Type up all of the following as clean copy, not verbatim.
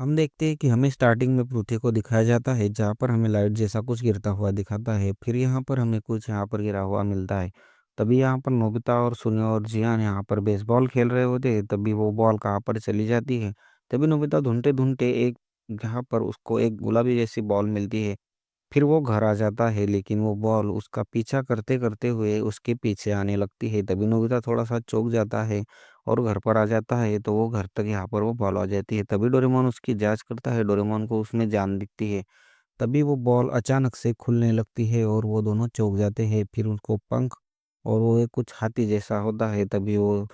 हम देखते हैं कि हमें स्टार्टिंग में पृथ्वी को दिखाया जाता है जहाँ पर हमें लाइट जैसा कुछ गिरता हुआ दिखाता है। फिर यहाँ पर हमें कुछ यहाँ पर गिरा हुआ मिलता है। तभी यहाँ पर नोबिता और सुनियो और जियान यहाँ पर बेसबॉल खेल रहे होते हैं। तभी वो बॉल कहाँ पर चली जाती है। तभी नोबिता ढूंढते ढूंढते एक जहाँ पर उसको एक गुलाबी जैसी बॉल मिलती है। फिर वो घर आ जाता है, लेकिन वो बॉल उसका पीछा करते करते हुए उसके पीछे आने लगती है। तभी नोबिता थोड़ा सा चौंक जाता है और घर पर आ जाता है। तो वो घर तक यहाँ पर वो बॉल आ जाती है। तभी डोरेमोन उसकी जांच करता है। डोरेमोन को उसमें जान दिखती है। तभी वो बॉल अचानक से खुलने लगती है और वो दोनों चौंक जाते हैं। फिर उनको पंख और वो एक कुछ हाथी जैसा होता है। तभी वो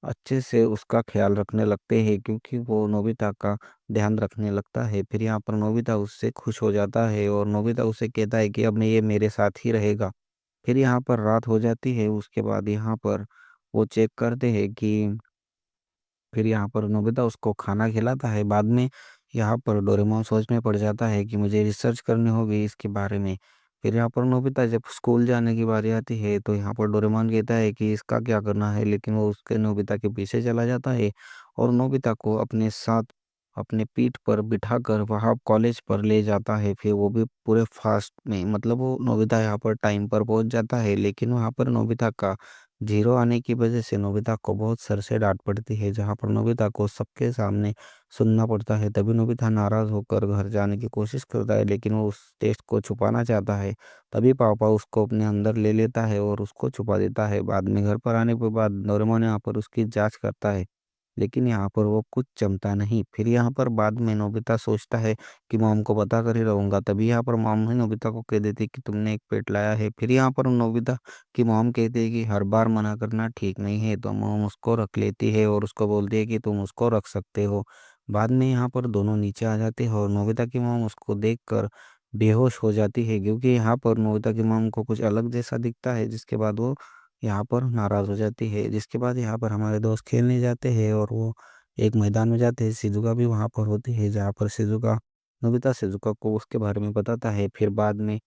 अच्छे से उसका ख्याल रखने लगते हैं, क्योंकि वो नोबिता का ध्यान रखने लगता है। फिर यहाँ पर नोबिता उससे खुश हो जाता है और नोबिता उसे कहता है कि अब मैं ये मेरे साथ ही रहेगा। फिर यहाँ पर रात हो जाती है। उसके बाद यहाँ पर वो चेक करते हैं कि फिर यहाँ पर नोबिता उसको खाना खिलाता है। बाद में यहाँ पर डोरेमोन सोच में पड़ जाता है कि मुझे रिसर्च करनी होगी इसके बारे में। फिर यहाँ पर नोबिता जब स्कूल जाने की बारी आती है तो यहाँ पर डोरेमोन कहता है कि इसका क्या करना है, लेकिन वो उसके नोबिता के पीछे चला जाता है और नोबिता को अपने साथ अपने पीठ पर बिठाकर वहाँ कॉलेज पर ले जाता है। फिर वो भी पूरे फास्ट में, मतलब वो नोबिता यहाँ पर टाइम पर पहुंच जाता है, लेकिन वहाँ पर नोबिता का जीरो आने की वजह से नोबिता को बहुत सर से डांट पड़ती है, जहाँ पर नोबिता को सबके सामने सुनना पड़ता है। तभी नोबिता नाराज होकर घर जाने की कोशिश करता है, लेकिन वो उस टेस्ट को छुपाना चाहता है। तभी पापा उसको अपने अंदर ले लेता है और उसको छुपा देता है। बाद में घर पर आने के बाद डोरेमोन यहाँ पर उसकी जांच करता है, लेकिन यहाँ पर वो कुछ जमता नहीं। फिर यहाँ पर बाद में नोबिता सोचता है कि मॉम को बता कर ही रहूंगा। तभी यहाँ पर मॉम ही नोबिता को कह देती कि तुमने एक पेट लाया है। फिर यहाँ पर नोबिता की मॉम कहती है कि हर बार मना करना ठीक नहीं है। तो मॉम उसको रख लेती है और उसको बोलती है कि तुम उसको रख सकते हो। बाद में यहाँ पर दोनों नीचे आ जाते हैं और नोबिता की मॉम उसको देखकर बेहोश हो जाती है, क्योंकि यहाँ पर नोबिता की मॉम को कुछ अलग जैसा दिखता है। जिसके बाद वो यहाँ पर नाराज हो जाती है। जिसके बाद यहाँ पर हमारे दोस्त खेलने जाते हैं और वो एक मैदान में जाते हैं। शिजुका भी वहाँ पर होती है, जहाँ पर शिजुका नोबिता शिजुका को उसके बारे में बताता है। फिर बाद में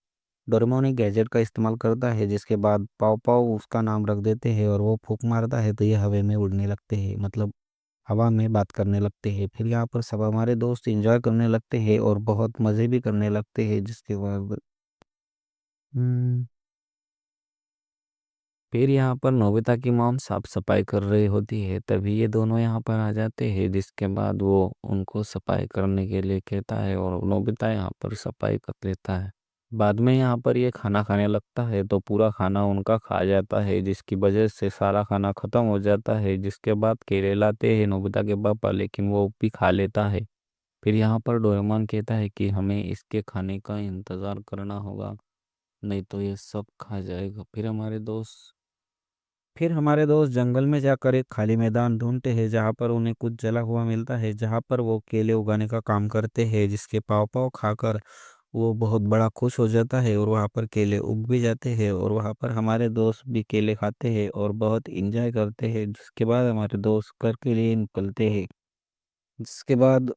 डोरेमोन एक गैजेट का इस्तेमाल करता है, जिसके बाद पाव पाव उसका नाम रख देते हैं और वो फूंक मारता है तो ये हवा में उड़ने लगते हैं, मतलब हवा में बात करने लगते हैं। फिर यहाँ पर सब हमारे दोस्त एंजॉय करने लगते हैं और बहुत मज़े भी करने लगते हैं। जिसके बाद हम्म, फिर यहाँ पर नोबिता की मॉम साफ सफाई कर रही होती है। तभी ये दोनों यहाँ पर आ जाते हैं, जिसके बाद वो उनको सफाई करने के लिए कहता है और नोबिता यहाँ पर सफाई कर लेता है। बाद में यहाँ पर ये खाना खाने लगता है तो पूरा खाना उनका खा जाता है, जिसकी वजह से सारा खाना खत्म हो जाता है। जिसके बाद केले लाते हैं नोबिता के पापा, लेकिन वो भी खा लेता है। फिर यहाँ पर डोरेमोन कहता है कि हमें इसके खाने का इंतज़ार करना होगा, नहीं तो ये सब खा जाएगा। फिर हमारे दोस्त जंगल में जाकर एक खाली मैदान ढूंढते हैं, जहाँ पर उन्हें कुछ जला हुआ मिलता है, जहाँ पर वो केले उगाने का काम करते हैं, जिसके पाव पाव खाकर वो बहुत बड़ा खुश हो जाता है और वहाँ पर केले उग भी जाते हैं। और वहाँ पर हमारे दोस्त भी केले खाते हैं और बहुत इंजॉय करते हैं। जिसके बाद हमारे दोस्त घर के लिए निकलते हैं। जिसके बाद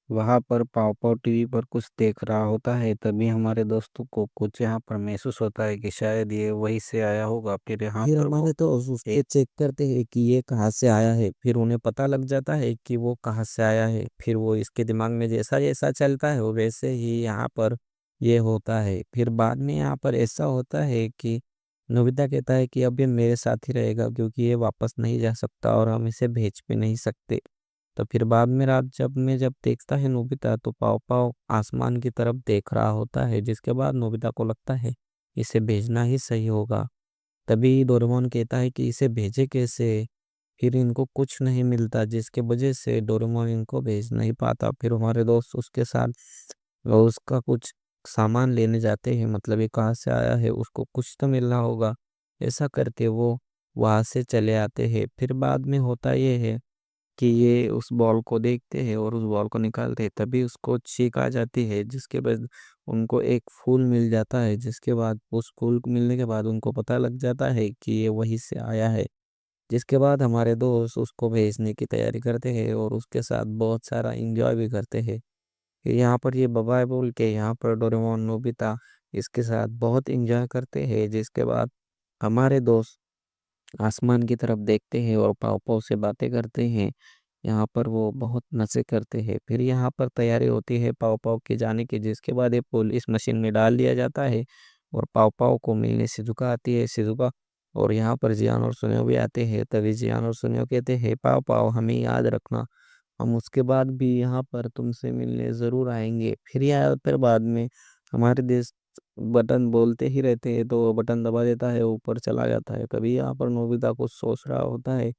वहां पर पाव पाव टीवी पर कुछ देख रहा होता है। तभी हमारे दोस्तों को कुछ यहाँ पर महसूस होता है कि शायद ये वहीं से आया होगा। फिर हमारे दोस्त उसके चेक करते हैं कि ये कहाँ से आया है। फिर उन्हें पता लग जाता है कि वो कहाँ से आया है। फिर वो इसके दिमाग में जैसा जैसा चलता है वो वैसे ही यहाँ पर ये होता है। फिर बाद में यहाँ पर ऐसा होता है कि नोबिता कहता है कि अब ये मेरे साथ ही रहेगा, क्योंकि ये वापस नहीं जा सकता और हम इसे भेज भी नहीं सकते। तो फिर बाद में रात जब देखता है नोबिता, तो पाव पाव आसमान की तरफ देख रहा होता है। जिसके बाद नोबिता को लगता है इसे भेजना ही सही होगा। तभी डोरेमोन कहता है कि इसे भेजे कैसे। फिर इनको कुछ नहीं मिलता, जिसके वजह से डोरेमोन इनको भेज नहीं पाता। फिर हमारे दोस्त उसके साथ वो उसका कुछ सामान लेने जाते हैं, मतलब ये कहाँ से आया है, उसको कुछ तो मिल रहा होगा। ऐसा करके वो वहां से चले आते हैं। फिर बाद में होता ये है कि ये उस बॉल को देखते हैं और उस बॉल को निकालते हैं। तभी उसको छींक आ जाती है, जिसके बाद उनको एक फूल मिल जाता है। जिसके बाद उस फूल को मिलने के बाद उनको पता लग जाता है कि ये वहीं से आया है। जिसके बाद हमारे दोस्त उसको भेजने की तैयारी करते हैं और उसके साथ बहुत सारा एंजॉय भी करते हैं। फिर यहाँ पर ये बाय बोल के यहाँ पर डोरेमोन नोबिता इसके साथ बहुत एंजॉय करते हैं। जिसके बाद हमारे दोस्त आसमान की तरफ देखते हैं और पाव पाव से बातें करते हैं। यहाँ पर वो बहुत नशे करते हैं। फिर यहाँ पर तैयारी होती है पाव पाव के जाने की, जिसके बाद ये पुलिस मशीन में डाल दिया जाता है और पाव पाव को मिलने सिजुका आती है, सिजुका। और यहाँ पर जियान और सुनियो भी आते हैं। तभी जियान और सुनियो कहते हैं, पाव पाव हमें याद रखना, हम उसके बाद भी यहाँ पर तुमसे मिलने ज़रूर आएंगे। फिर यहाँ पर बाद में हमारे देश बटन बोलते ही रहते हैं, तो वो बटन दबा देता है, ऊपर चला जाता है। कभी यहाँ पर नोबिता कुछ सोच रहा होता है,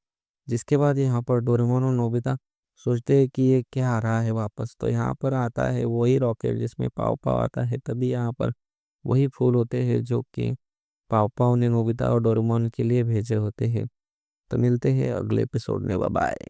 जिसके बाद यहाँ पर डोरेमोन और नोबिता सोचते हैं कि ये क्या आ रहा है वापस। तो यहाँ पर आता है वही रॉकेट जिसमें पाव पाव आता है। तभी यहाँ पर वही फूल होते हैं जो कि पाव पाव ने नोबिता और डोरेमोन के लिए भेजे होते हैं। तो मिलते हैं अगले एपिसोड में। Bye bye.